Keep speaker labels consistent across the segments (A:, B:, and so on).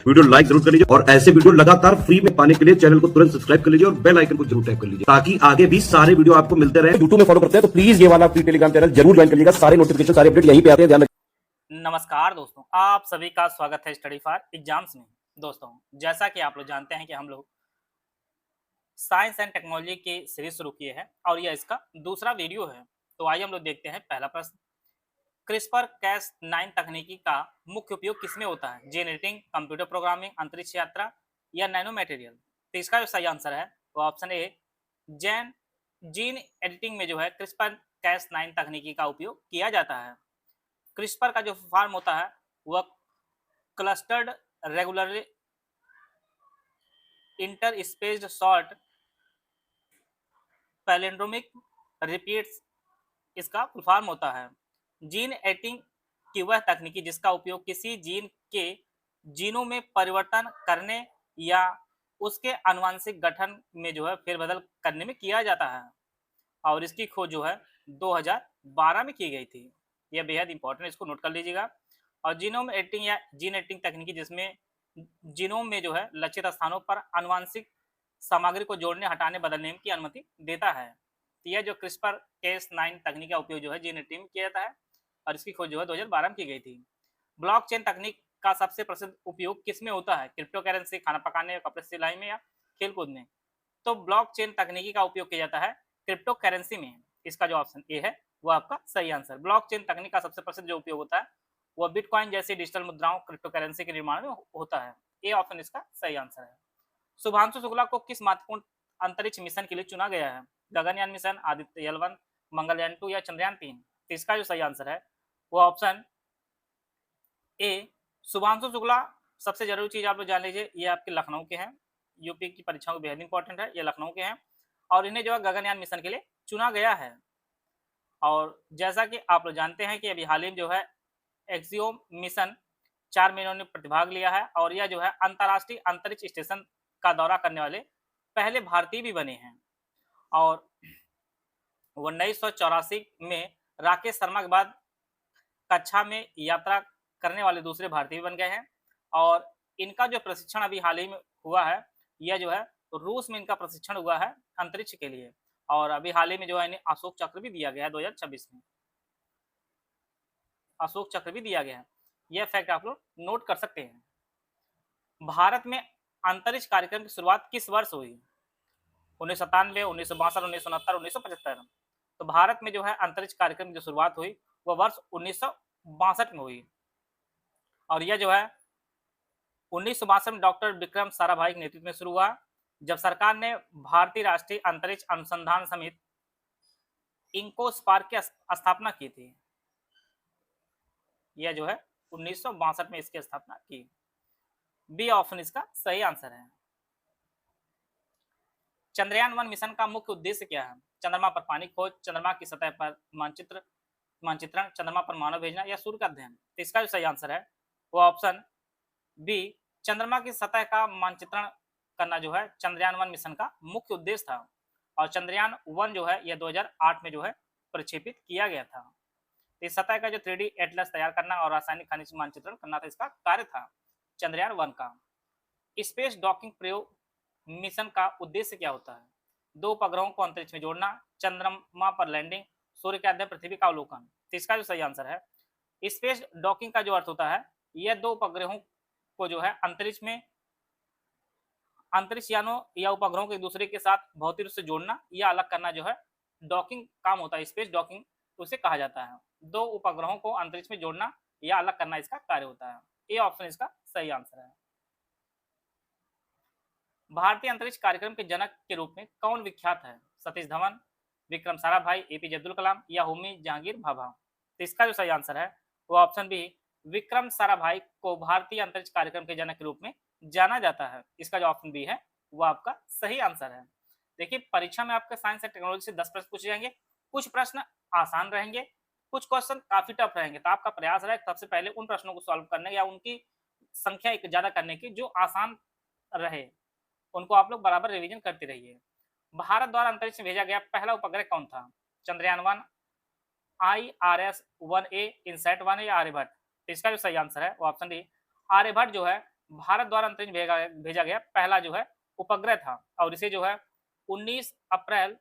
A: Video like जरूर कर लीजिए और ऐसे वीडियो लगातार फ्री में पाने के लिए चैनल को तुरंत सब्सक्राइब कर लीजिए और बेल आइकन को जरूर टैप कर लीजिए ताकि आगे भी सारे वीडियो आपको मिलते रहे। यूट्यूब में फॉलो करते हैं तो प्लीज ये वाला फ्री टेलीग्राम चैनल जरूर ज्वाइन कर लीजिएगा। सारे नोटिफिकेशन सारे अपडेट यहीं पे आते हैं, ध्यान रखिए।
B: नमस्कार दोस्तों, आप सभी का स्वागत है स्टडी फॉर एग्जाम्स में। दोस्तों, जैसा कि आप लोग जानते हैं कि हम लोग साइंस एंड टेक्नोलॉजी की सीरीज शुरू किए हैं और यह इसका दूसरा वीडियो है। तो आइए हम लोग देखते हैं पहला प्रश्न। क्रिस्पर कैस 9 तकनीकी का मुख्य उपयोग किसमें होता है? जीन एडिटिंग, कंप्यूटर प्रोग्रामिंग, अंतरिक्ष यात्रा या नैनो मटेरियल? तो इसका जो सही आंसर है वो ऑप्शन ए जीन एडिटिंग में जो है क्रिस्पर कैस 9 तकनीकी का उपयोग किया जाता है। क्रिस्पर का जो फॉर्म होता है वह clustered regularly interspaced short palindromic repeats इसका फुल फॉर्म होता है। जीन एडिटिंग की वह तकनीकी जिसका उपयोग किसी जीन के जीनों में परिवर्तन करने या उसके आनुवंशिक गठन में जो है फेरबदल करने में किया जाता है और इसकी खोज जो है 2012 में की गई थी। यह बेहद इंपॉर्टेंट, इसको नोट कर लीजिएगा। और जीनोम एडिटिंग या जीन एडिटिंग तकनीकी जिसमें जीनोम में जो है लक्षित स्थानों पर आनुवंशिक सामग्री को जोड़ने, हटाने, बदलने की अनुमति देता है। तो यह जो क्रिस्पर केस 9 तकनीक का उपयोग जो है जीन एडिटिंग में किया जाता है और इसकी खोज जो है 2012 में की गई थी। ब्लॉकचेन तकनीक का सबसे प्रसिद्ध उपयोग किसमें होता है? क्रिप्टो करेंसी, खाना पकाने या कपड़े सिलाई में या खेलकूद में? तो ब्लॉकचेन तकनीकी का उपयोग किया जाता है क्रिप्टो करेंसी में। इसका जो ऑप्शन ए है वो आपका सही आंसर। ब्लॉकचेन तकनीक का सबसे प्रसिद्ध जो उपयोग होता है वह बिटकॉइन जैसी डिजिटल मुद्राओं, क्रिप्टो करेंसी के निर्माण में होता है। ए ऑप्शन इसका सही आंसर है। शुभांशु शुक्ला को किस महत्वपूर्ण अंतरिक्ष मिशन के लिए चुना गया है? गगनयान मिशन, आदित्य L1, मंगलयान 2 या चंद्रयान 3? तो इसका जो सही आंसर है वो ऑप्शन ए शुभांशु शुक्ला। सबसे जरूरी चीज आप लोग जान लीजिए, ये आपके लखनऊ के हैं, यूपी की परीक्षाओं को बेहद इंपॉर्टेंट है। ये लखनऊ के हैं और इन्हें जो है गगनयान मिशन के लिए चुना गया है। और जैसा कि आप लोग जानते हैं कि अभी हाल ही में जो है एक्सियोम मिशन 4 महीनों ने प्रतिभाग लिया है और यह जो है अंतर्राष्ट्रीय अंतरिक्ष स्टेशन का दौरा करने वाले पहले भारतीय भी बने हैं। और 1984 में राकेश शर्मा के बाद कक्षा में यात्रा करने वाले दूसरे भारतीय बन गए हैं। और इनका जो प्रशिक्षण अभी हाल ही में हुआ है यह जो है रूस में इनका प्रशिक्षण हुआ है अंतरिक्ष के लिए। और अभी हाल ही में जो है इन्हें अशोक चक्र भी दिया गया है 2026 में, अशोक चक्र भी दिया गया है। यह फैक्ट आप लोग नोट कर सकते हैं। भारत में अंतरिक्ष कार्यक्रम की शुरुआत किस वर्ष हुई? 1997, 1962, 1969, 1975? तो भारत में जो है अंतरिक्ष कार्यक्रम की जो शुरुआत हुई वह वर्ष 1962 में हुई। और यह जो है 1962 में डॉक्टर विक्रम साराभाई के नेतृत्व में शुरू हुआ जब सरकार ने भारतीय राष्ट्रीय अंतरिक्ष अनुसंधान समिति इंकोस्पार की स्थापना की थी। यह जो है 1962 में इसकी स्थापना की। बी ऑप्शन इसका सही आंसर है। चंद्रयान 1 मिशन का मुख्य उद्देश्य क्या है? चंद्रमा पर पानी खोज, चंद्रमा की सतह पर मानचित्रण, चंद्रमा पर मानव भेजना या सूर्य का अध्ययन? तो इसका जो सही आंसर है वो ऑप्शन बी चंद्रमा की सतह का मानचित्रण करना जो है चंद्रयान 1 मिशन का मुख्य उद्देश्य था। और चंद्रयान 1 जो है यह 2008 में जो है प्रक्षेपित किया गया था। इस सतह का जो 3D एटलस तैयार करना और रासायनिक खनिज मानचित्रण करना था, इसका कार्य था चंद्रयान 1 का। स्पेस डॉकिंग प्रयोग मिशन का उद्देश्य क्या होता है? 2 उपग्रहों को अंतरिक्ष में जोड़ना, चंद्रमा पर लैंडिंग, सूर्य के अध्ययन, पृथ्वी का अवलोकन? तो इसका जो सही आंसर है स्पेस डॉकिंग का जो अर्थ होता है यह 2 उपग्रहों को जो है अंतरिक्ष में, अंतरिक्ष यानों या उपग्रहों को एक दूसरे के साथ भौतिक रूप से जोड़ना या अलग करना जो है डॉकिंग काम होता है। स्पेस डॉकिंग उसे कहा जाता है। 2 उपग्रहों को अंतरिक्ष में जोड़ना या अलग करना इसका कार्य होता है। ये ऑप्शन इसका सही आंसर है। भारतीय अंतरिक्ष कार्यक्रम के जनक के रूप में कौन विख्यात है? सतीश धवन, विक्रम साराभाई, एपीजे अब्दुल कलाम या होमी जहांगीर भाभा? तो इसका जो सही आंसर है वो ऑप्शन बी विक्रम साराभाई को भारतीय अंतरिक्ष कार्यक्रम के जनक के रूप में जाना जाता है। इसका जो ऑप्शन बी है वो आपका सही आंसर है। देखिए, परीक्षा में आपके साइंस एंड टेक्नोलॉजी से 10 प्रश्न पूछे जाएंगे। कुछ प्रश्न आसान रहेंगे, कुछ क्वेश्चन काफी टफ रहेंगे। तो आपका प्रयास रहे सबसे पहले उन प्रश्नों को सॉल्व करने या उनकी संख्या ज्यादा करने की जो आसान रहे, उनको आप लोग बराबर रिवीजन करते रहिए। भारत द्वारा अंतरिक्ष में भेजा गया पहला उपग्रह कौन था? चंद्रयान 1, IRS-1A, इनसैट 1 या आर्यभट्ट? तो इसका जो सही आंसर है वो ऑप्शन डी आर्यभट्ट जो है भारत द्वारा अंतरिक्ष भेजा गया पहला जो है उपग्रह था और इसे जो है 19 अप्रैल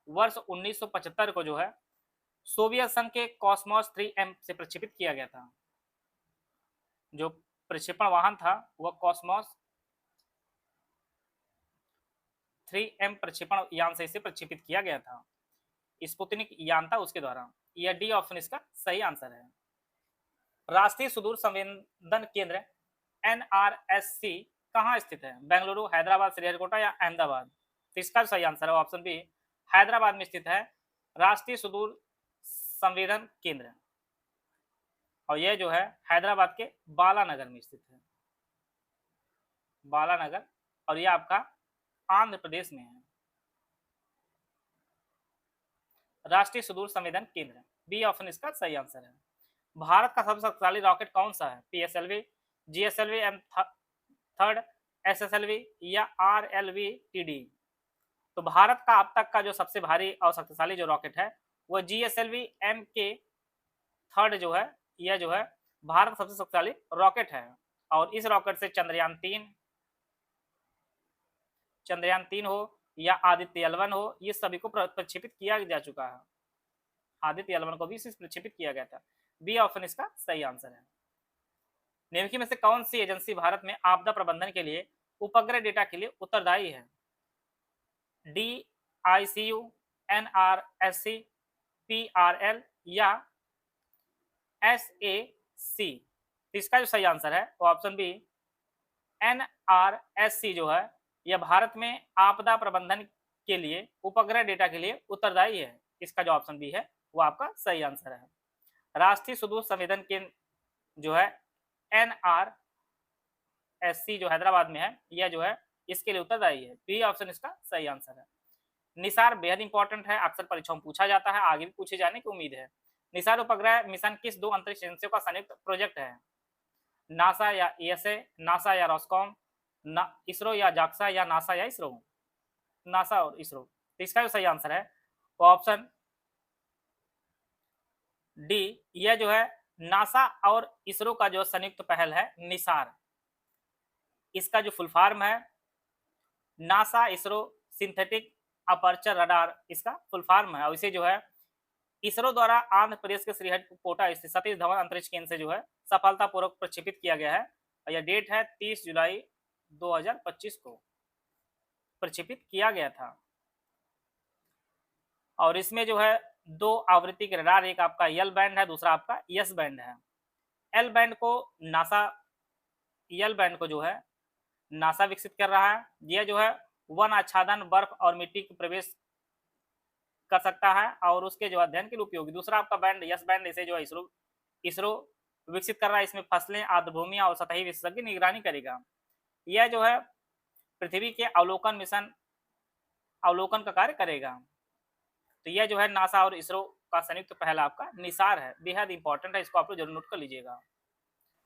B: वर्ष 1975 को जो है सोवियत संघ के कॉस्मोस 3M से प्रक्षेपित किया गया था। जो प्रक्षेपण वाहन था वह कॉस्मोस 3M प्रक्षेपण यान से इसे प्रक्षेपित किया गया था। स्पुतनिक यान था उसके द्वारा। यह डी ऑप्शन इसका सही आंसर है। राष्ट्रीय सुदूर संवेदन केंद्र NRSC कहाँ स्थित है? बेंगलुरु, हैदराबाद, श्रीहरिकोटा या अहमदाबाद? तो इसका सही आंसर है ऑप्शन बी, हैदराबाद में स्थित है राष्ट्रीय सुदूर संवेदन केंद्र और यह जो है हैदराबाद के बालानगर में स्थित है, बालानगर, और यह आपका आंध्र प्रदेश में है। राष्ट्रीय सुदूर संवेदन केंद्र, बी ऑप्शन इसका सही आंसर है। भारत का सबसे शक्तिशाली रॉकेट कौन सा है? PSLV, GSLV M3, SSLV या RLV-TD? तो भारत का अब तक का जो सबसे भारी और शक्तिशाली जो रॉकेट है वह GSLV MK3 जो है, यह जो है भारत का सबसे शक्तिशाली रॉकेट है और इस रॉकेट से चंद्रयान 3 हो या आदित्य L1 हो, ये सभी को प्रक्षेपित किया जा चुका है। आदित्य L1 को भी इसे प्रक्षेपित किया गया था। बी ऑप्शन इसका सही आंसर है। निम्नलिखित में से कौन सी एजेंसी भारत में आपदा प्रबंधन के लिए उपग्रह डेटा के लिए उत्तरदायी है? DICU, NRSC, PRL या SAC? इसका जो सही आंसर है वो ऑप्शन बी, NRSC जो है यह भारत में आपदा प्रबंधन के लिए उपग्रह डेटा के लिए उत्तरदायी है। इसका जो ऑप्शन बी है वो आपका सही आंसर है। राष्ट्रीय सुदूर संवेदन केंद्र जो है NRSC जो हैदराबाद में है, यह जो है इसके लिए उत्तरदायी है। बी ऑप्शन इसका सही आंसर है। निसार बेहद इंपॉर्टेंट है, अक्सर परीक्षाओं में पूछा जाता है, आगे भी पूछे जाने की उम्मीद है। निसार उपग्रह मिशन किस दो अंतरिक्ष एजेंसियों का संयुक्त प्रोजेक्ट है? नासा या ESA, नासा या रॉसकॉम, इसरो या जाक्सा या नासा या इसरो? नासा और इसरो। तो इसका जो सही आंसर है वो ऑप्शन डी, यह जो है नासा और इसरो का जो संयुक्त पहल है निसार। इसका जो फुल फॉर्म है NASA ISRO synthetic aperture radar, इसका फुल फॉर्म है और इसे जो है इसरो द्वारा आंध्र प्रदेश के श्रीहरिकोटा स्थित सतीश धवन अंतरिक्ष केंद्र से जो है सफलतापूर्वक प्रक्षेपित किया गया है और यह डेट है 30 जुलाई 2025 को प्रक्षेपित किया गया था। और इसमें जो है दो आवृत्ति के रडार, एक आपका L बैंड है, दूसरा आपका S बैंड है। L बैंड को जो है नासा विकसित कर रहा है। यह जो है वन आच्छादन, बर्फ और मिट्टी की प्रवेश कर सकता है और उसके जो अध्ययन के लिए उपयोगी। दूसरा आपका बैंड S बैंड, इसे जो है इसरो विकसित कर रहा है। इसमें फसलें, आर्द्रभूमियां और सतही विशेषज्ञ निगरानी करेगा। यह जो है पृथ्वी के अवलोकन का कार्य करेगा। तो यह जो है नासा और इसरो का संयुक्त पहला आपका निसार है, बेहद इंपॉर्टेंट है, इसको आप लोग जरूर नोट कर लीजिएगा।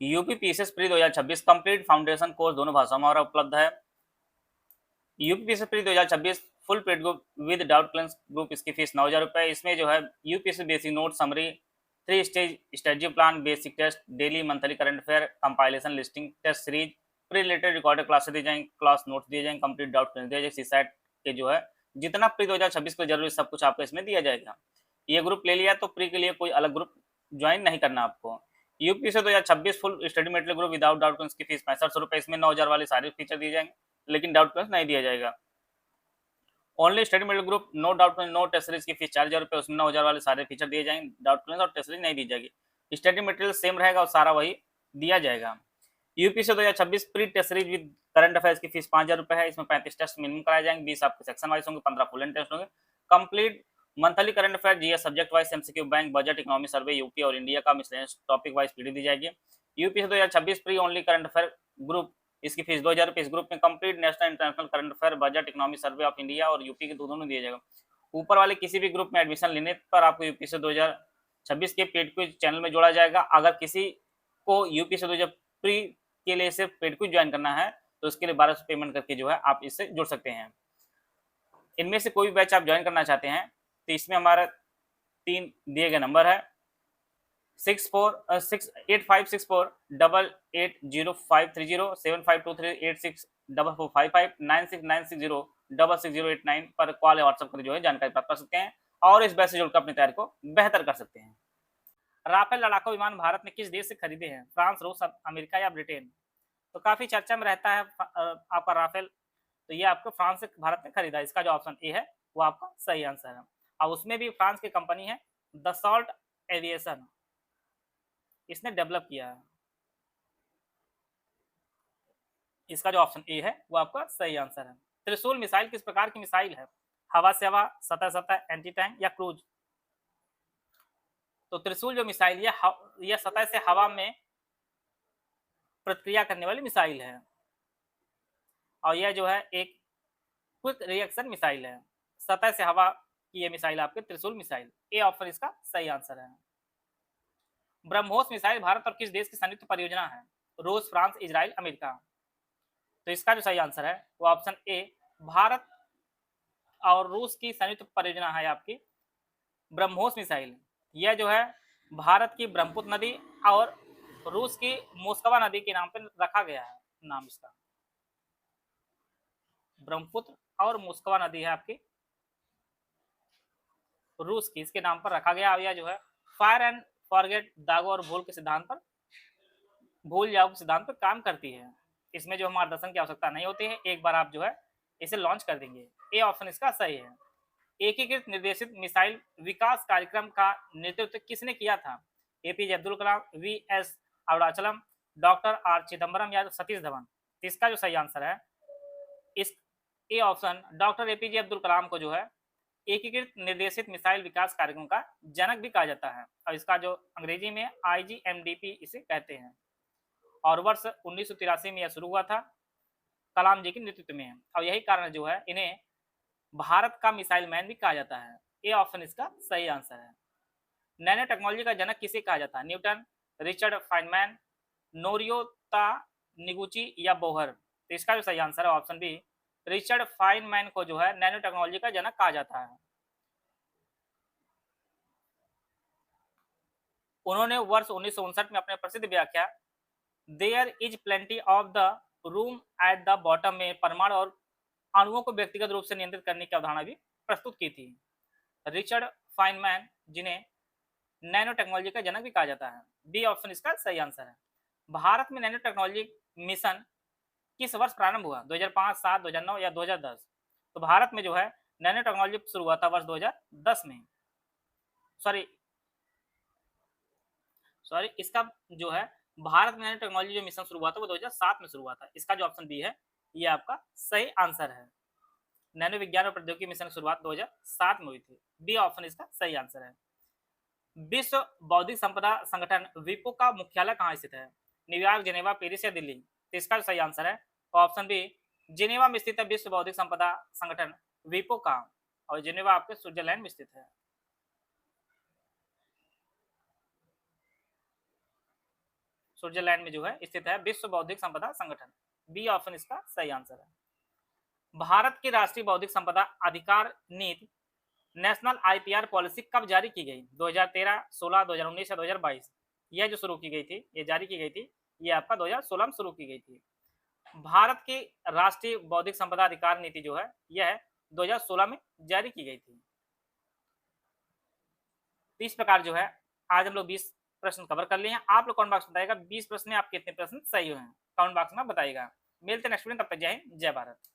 B: UPPSC pre 2026 complete foundation course दोनों भाषाओं में उपलब्ध है। UPPSC pre 2026 full paid group with doubt clearance group, इसकी फीस 9,000 रुपये। इसमें जो है UPSC basic note, summary, 3 stage strategy plan, basic test, daily monthly current affair, compilation, listing test series, pre related recorded classes दी जाएंगे, class notes दिए जाएंगे, complete doubt cleanse दिया जाएगा। सीसैट के जो है जितना प्री 2026 को जरूरी सब कुछ आपको इसमें दिया जाएगा। ये ग्रुप ले लिया तो प्री के लिए कोई अलग ग्रुप ज्वाइन नहीं करना आपको। UPSC 2026 full study material group without doubt cleanse की फीस 6500 रुपये। इसमें 9,000 वाले सारे फीचर दिए जाएंगे लेकिन डाउट क्लेंस नहीं दिया जाएगा। Only study material group no doubt classes no test series की फीस 4,000 रुपये। उसमें 9,000 वाले सारे फीचर दिए जाएंगे, डाउट क्लेंस और टेस्ट सीरीज नहीं दी जाएगी। स्टडी मटेरियल सेम रहेगा और सारा वही दिया जाएगा। UPSC 2026 pre test series with current affairs की फीस 5,000 रुपये है। इसमें 35 टेस्ट मिनिमम कराए जाएंगे, 20 आपके सेक्शन वाइज होंगे, 15 फुल एंड टेस्ट होंगे। Complete monthly current affair, GS subject wise, MCQ, bank, budget, economy survey, UP और इंडिया का मिसलेनियस टॉपिक वाइज पीडी दी जाएगी। UPSC 2026 pre only current affair group, इसकी फीस 2,000 रुपये। इस ग्रुप में complete national international current affair, budget, economy survey of India और UP के दोनों दिया जाएगा। ऊपर वाले किसी भी ग्रुप में एडमिशन लेने पर आपको यूपीएससी 2026 के पेड क्विज चैनल में जोड़ा जाएगा। अगर किसी को यूपीएससी 2026 प्री के लिए सिर्फ पेड क्विज ज्वाइन करना है तो उसके लिए 1200 पेमेंट करके जो है आप इससे जुड़ सकते हैं। इनमें से कोई भी बैच आप ज्वाइन करना चाहते हैं तो इसमें हमारा 3 दिए गए नंबर है 856488056075230752386445 पर कॉल या व्हाट्सएप कर जो है जानकारी प्राप्त कर सकते हैं और इस बैच से जुड़कर अपनी तैयारी को बेहतर कर सकते हैं। राफेल लड़ाकू विमान भारत ने किस देश से खरीदे हैं? फ्रांस, रूस, अमेरिका या ब्रिटेन? तो काफी चर्चा में रहता है आपका राफेल, तो ये आपको फ्रांस से भारत ने खरीदा। इसका जो ऑप्शन ए है वो आपका सही आंसर है। और उसमें भी फ्रांस की कंपनी है दसॉल्ट एविएशन, इसने डेवलप किया है। इसका जो ऑप्शन ए है वो आपका सही आंसर है। त्रिशूल मिसाइल किस प्रकार की मिसाइल है? हवा से हवा, सतह सतह, एंटी टैंक या क्रूज? तो त्रिशूल जो मिसाइल यह सतह से हवा में प्रतिक्रिया करने वाली मिसाइल है और यह जो है एक क्विक रिएक्शन मिसाइल है। सतह से हवा की यह मिसाइल आपके त्रिशूल मिसाइल, ए ऑप्शन इसका सही आंसर है। ब्रह्मोस मिसाइल भारत और किस देश की संयुक्त परियोजना है? रूस, फ्रांस, इजराइल, अमेरिका? तो इसका जो सही आंसर है वो ऑप्शन ए भारत और रूस की संयुक्त परियोजना है आपकी ब्रह्मोस मिसाइल। यह जो है भारत की ब्रह्मपुत्र नदी और रूस की मोस्कवा नदी के नाम पर रखा गया है। नाम इसका ब्रह्मपुत्र और मोस्कवा नदी है आपकी रूस की, इसके नाम पर रखा गया। यह जो है फायर एंड फॉरगेट, दागो और भूल के सिद्धांत पर, भूल जाओ के सिद्धांत पर काम करती है। इसमें जो मार्गदर्शन की आवश्यकता नहीं होती है, एक बार आप जो है इसे लॉन्च कर देंगे। ए ऑप्शन इसका सही है। एकीकृत निर्देशित मिसाइल विकास कार्यक्रम का नेतृत्व किसने किया था? APJ Abdul Kalam, V S Arunachalam, doctor R Chidambaram या सतीश धवन? इसका जो सही आंसर है इस A option doctor APJ Abdul Kalam को जो है एकीकृत निर्देशित मिसाइल विकास कार्यक्रम का जनक भी कहा जाता है और इसका जो अंग्रेजी में आईजीएमडीपी इसे कहते हैं। और वर्ष 1983 में यह शुरू हुआ था कलाम जी के नेतृत्व में और यही कारण जो है इन्हें भारत का मिसाइल मैन भी कहा जाता है। ए ऑप्शन इसका सही आंसर है। नैनो टेक्नोलॉजी का जनक किसे कहा जाता है? न्यूटन, रिचर्ड फाइनमैन, नोरियोता निगुची या बोहर? तो इसका जो सही आंसर है ऑप्शन बी रिचर्ड फाइनमैन को जो है नैनो टेक्नोलॉजी का जनक कहा जाता है। उन्होंने वर्ष 1959 में अपने प्रसिद्ध व्याख्या there is plenty of the room at the bottom में परमाणु और अणुओं को व्यक्तिगत रूप से नियंत्रित करने की अवधारणा भी प्रस्तुत की थी। रिचर्ड फाइनमैन जिन्हें नैनो टेक्नोलॉजी का जनक भी कहा जाता है। बी ऑप्शन इसका सही आंसर है। भारत में नैनो टेक्नोलॉजी मिशन किस वर्ष प्रारंभ हुआ? 2005, 7, 2009 या 2010? तो भारत में जो है नैनो टेक्नोलॉजी शुरू हुआ था वर्ष 2010 में। सॉरी इसका जो है भारत में नैनो टेक्नोलॉजी जो मिशन शुरू हुआ था वो 2007 में शुरू हुआ था। इसका जो ऑप्शन बी है ये आपका सही आंसर है। नैनो विज्ञान और प्रौद्योगिकी मिशन की शुरुआत 2007 में हुई थी। बी ऑप्शन इसका सही आंसर है। विश्व बौद्धिक संपदा संगठन विपो का मुख्यालय कहाँ स्थित है? न्यूयॉर्क, जेनेवा, पेरिस या दिल्ली? तो इसका सही आंसर है ऑप्शन बी जेनेवा में स्थित है विश्व बौद्धिक संपदा संगठन विपो का और जेनेवा आपके स्विट्जरलैंड में स्थित है। स्विट्जरलैंड में जो है स्थित है विश्व बौद्धिक संपदा संगठन। बी ऑप्शन इसका सही आंसर है। भारत की राष्ट्रीय बौद्धिक संपदा अधिकार नीति नेशनल आईपीआर पॉलिसी कब जारी की गई? 2013, 16, 2019 या 2022? यह जो शुरू की गई थी, ये जारी की गई थी, ये आपका 2016 में शुरू की गई थी। भारत की राष्ट्रीय बौद्धिक संपदा अधिकार नीति जो है यह 2016 में जारी की गई थी। इस प्रकार जो है आज हम लोग 20 प्रश्न कवर कर लिए हैं। आप लोग कमेंट बॉक्स में बताइएगा 20 प्रश्न में आपके कितने प्रश्न सही हुए हैं, कमेंट बॉक्स में बताइएगा। मिलते हैं नेक्स्ट वीडियो, तब तक जय हिंद, जय भारत।